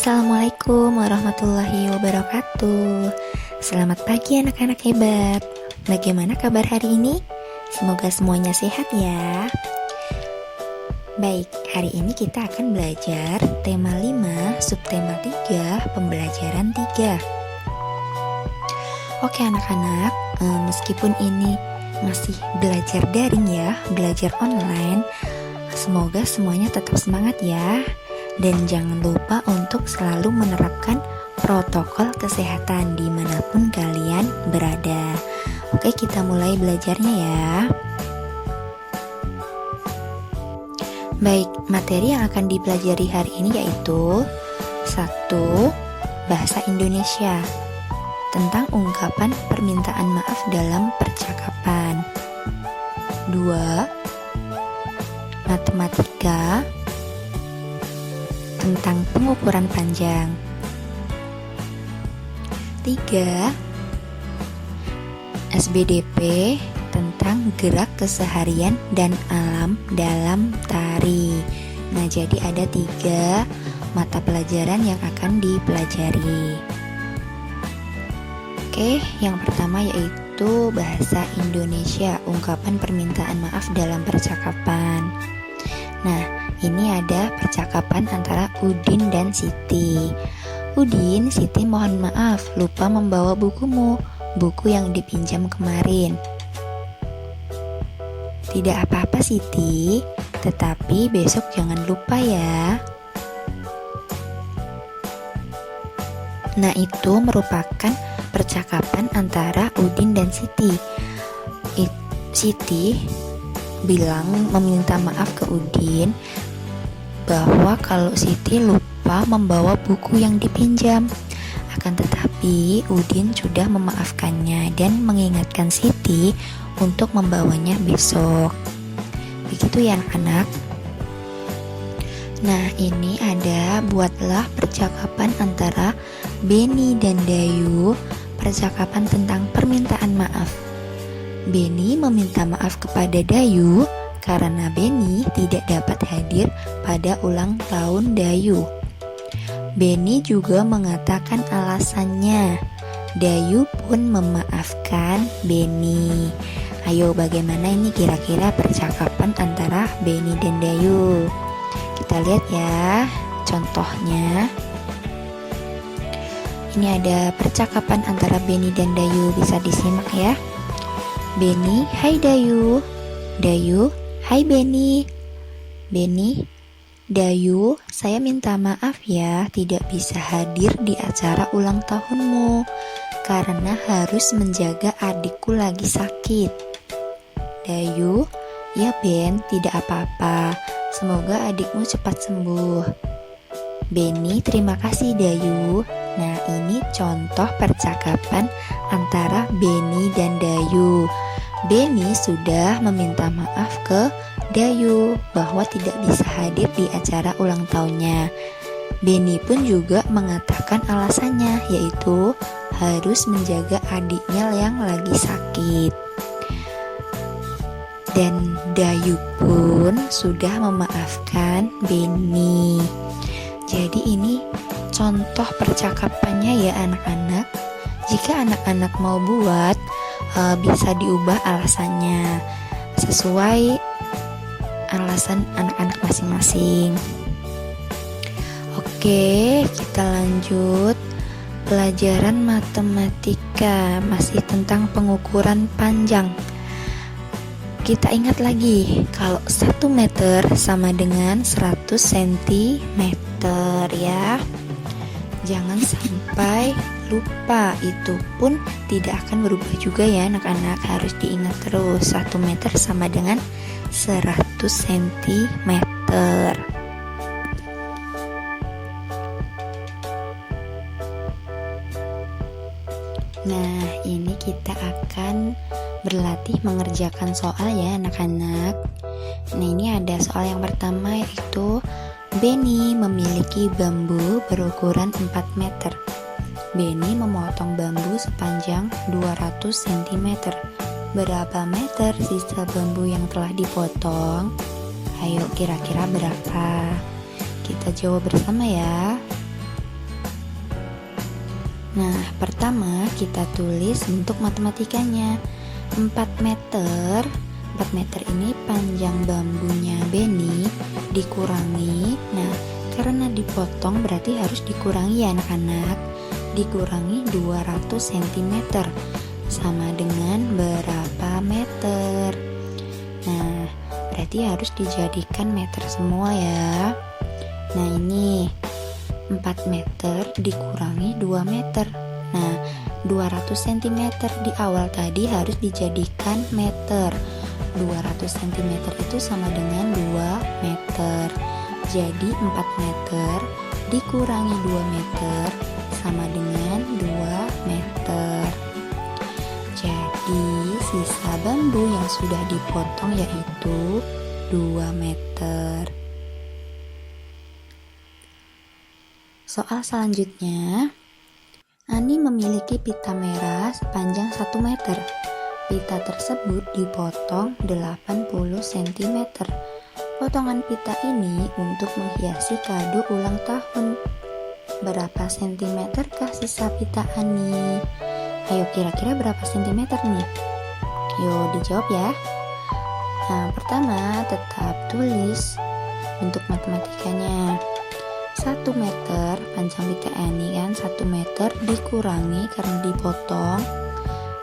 Assalamualaikum warahmatullahi wabarakatuh. Selamat pagi anak-anak hebat. Bagaimana kabar hari ini? Semoga semuanya sehat ya. Baik, hari ini kita akan belajar tema 5, subtema 3, pembelajaran 3. Oke anak-anak, meskipun ini masih belajar daring ya, belajar online, semoga semuanya tetap semangat ya. Dan jangan lupa untuk selalu menerapkan protokol kesehatan dimanapun kalian berada. Oke, kita mulai belajarnya ya. Baik, materi yang akan dipelajari hari ini yaitu 1. Bahasa Indonesia tentang ungkapan permintaan maaf dalam percakapan. 2. Matematika tentang pengukuran panjang. 3. SBDP tentang gerak keseharian dan alam dalam tari. Nah, jadi ada 3 mata pelajaran yang akan dipelajari. Oke, yang pertama yaitu bahasa Indonesia, ungkapan permintaan maaf dalam percakapan. Nah, ini ada percakapan antara Udin dan Siti. Udin, Siti mohon maaf, lupa membawa bukumu, buku yang dipinjam kemarin. Tidak apa-apa Siti, tetapi besok jangan lupa ya. Nah, itu merupakan percakapan antara Udin dan Siti. Siti bilang meminta maaf ke Udin bahwa kalau Siti lupa membawa buku yang dipinjam. Akan tetapi Udin sudah memaafkannya dan mengingatkan Siti untuk membawanya besok. Begitu ya anak-anak. Nah, ini ada buatlah percakapan antara Beni dan Dayu, percakapan tentang permintaan maaf. Beni meminta maaf kepada Dayu karena Beni tidak dapat hadir pada ulang tahun Dayu. Beni juga mengatakan alasannya. Dayu pun memaafkan Beni. Ayo, bagaimana ini kira-kira percakapan antara Beni dan Dayu? Kita lihat ya contohnya. Ini ada percakapan antara Beni dan Dayu, bisa disimak ya. Beni, hai Dayu. Dayu, hai Beni. Beni, Dayu, saya minta maaf ya tidak bisa hadir di acara ulang tahunmu karena harus menjaga adikku lagi sakit. Dayu, ya Ben, tidak apa-apa. Semoga adikmu cepat sembuh. Beni, terima kasih Dayu. Nah, ini contoh percakapan antara Beni dan Dayu. Beni sudah meminta maaf ke Dayu bahwa tidak bisa hadir di acara ulang tahunnya. Beni pun juga mengatakan alasannya, yaitu harus menjaga adiknya yang lagi sakit. Dan Dayu pun sudah memaafkan Beni. Jadi ini contoh percakapannya ya anak-anak. Jika anak-anak mau buat, bisa diubah alasannya sesuai alasan anak-anak masing-masing. Oke, kita lanjut. Pelajaran matematika masih tentang pengukuran panjang. Kita ingat lagi kalau 1 meter sama dengan 100 cm ya. Jangan sampai lupa, itu pun tidak akan berubah juga ya anak-anak. Harus diingat terus, 1 meter sama dengan 100 cm. Nah, ini kita akan berlatih mengerjakan soal ya anak-anak. Nah, ini ada soal yang pertama yaitu Beni memiliki bambu berukuran 4 meter. Beni memotong bambu sepanjang 200 cm. Berapa meter sisa bambu yang telah dipotong? Ayo, kira-kira berapa? Kita jawab bersama ya. Nah, pertama kita tulis bentuk matematikanya. 4 meter. 4 meter ini panjang bambunya Beni dikurangi. Nah, karena dipotong berarti harus dikurangi ya anak-anak. Dikurangi 200 cm. Sama dengan berapa meter? Nah, berarti harus dijadikan meter semua ya. Nah, ini 4 meter dikurangi 2 meter. Nah, 200 cm di awal tadi harus dijadikan meter. 200 cm itu sama dengan 2 meter. Jadi 4 meter dikurangi 2 meter sama dengan 2 meter. Jadi sisa bambu yang sudah dipotong yaitu 2 meter. Soal selanjutnya, Ani memiliki pita merah sepanjang 1 meter. Pita tersebut dipotong 80 cm. Potongan pita ini untuk menghiasi kado ulang tahun. Berapa sentimeter kah sisa pita Ani? Ayo kira-kira berapa sentimeter nih? Yuk dijawab ya. Nah, pertama tetap tulis bentuk matematikanya. 1 meter panjang pita ini kan 1 meter dikurangi karena dipotong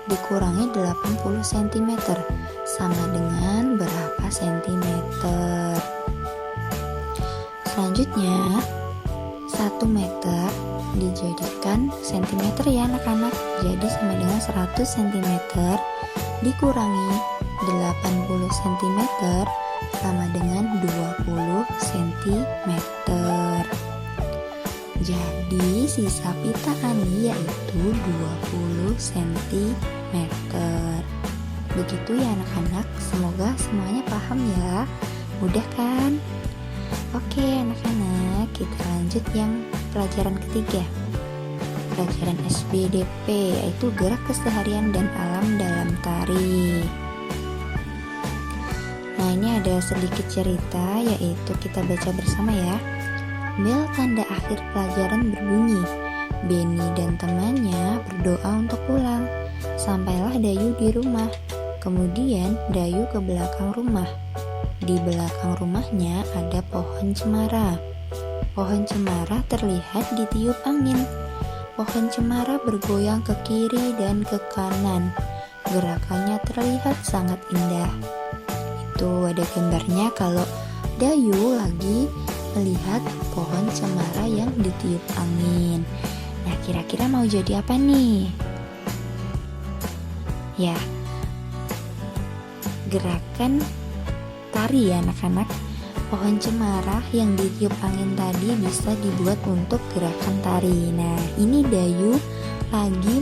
dikurangi 80 cm sama dengan berapa sentimeter. Selanjutnya 1 meter dijadikan sentimeter ya anak-anak, jadi sama dengan 100 cm dikurangi 80 cm sama dengan 20 cm. Jadi sisa pita Ani yaitu 20 cm. Begitu ya anak-anak, semoga semuanya paham ya. Mudah kan? Oke anak-anak, kita lanjut yang pelajaran ketiga. Pelajaran SBDP yaitu gerak keseharian dan alam dalam tari. Nah, ini ada sedikit cerita yaitu kita baca bersama ya. Bel tanda akhir pelajaran berbunyi. Beni dan temannya berdoa untuk pulang. Sampailah Dayu di rumah. Kemudian Dayu ke belakang rumah. Di belakang rumahnya ada pohon cemara. Pohon cemara terlihat ditiup angin. Pohon cemara bergoyang ke kiri dan ke kanan. Gerakannya terlihat sangat indah. Itu ada gambarnya kalau Dayu lagi melihat pohon cemara yang ditiup angin. Nah, kira-kira mau jadi apa nih? Ya, gerakan tari ya anak-anak. Pohon cemara yang ditiup angin tadi bisa dibuat untuk gerakan tari. Nah, ini Dayu lagi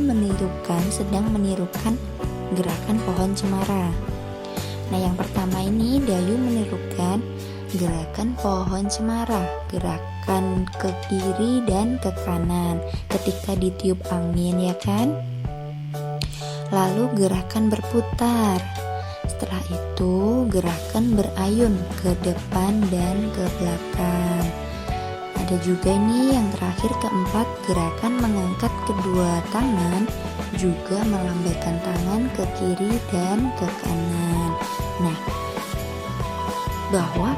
sedang menirukan gerakan pohon cemara. Nah, yang pertama ini Dayu menirukan gerakan pohon cemara, gerakan ke kiri dan ke kanan ketika ditiup angin ya kan. Lalu gerakan berputar. Setelah itu gerakan berayun ke depan dan ke belakang. Ada juga nih yang terakhir keempat, gerakan mengangkat kedua tangan, juga melambaikan tangan ke kiri dan ke kanan. Nah, bahwa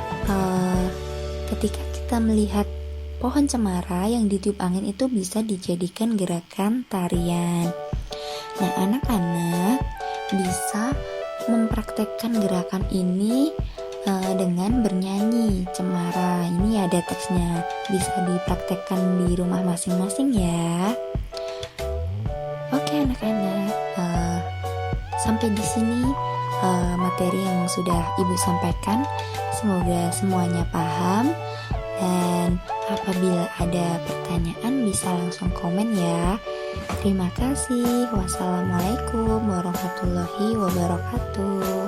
ketika kita melihat pohon cemara yang ditiup angin itu bisa dijadikan gerakan tarian. Nah, anak-anak bisa mempraktekkan gerakan ini dengan bernyanyi cemara. Ini ada teksnya, bisa dipraktekkan di rumah masing-masing ya. Oke anak-anak, sampai di sini materi yang sudah Ibu sampaikan. Semoga semuanya paham, dan apabila ada pertanyaan bisa langsung komen ya. Terima kasih. Wassalamualaikum warahmatullahi wabarakatuh.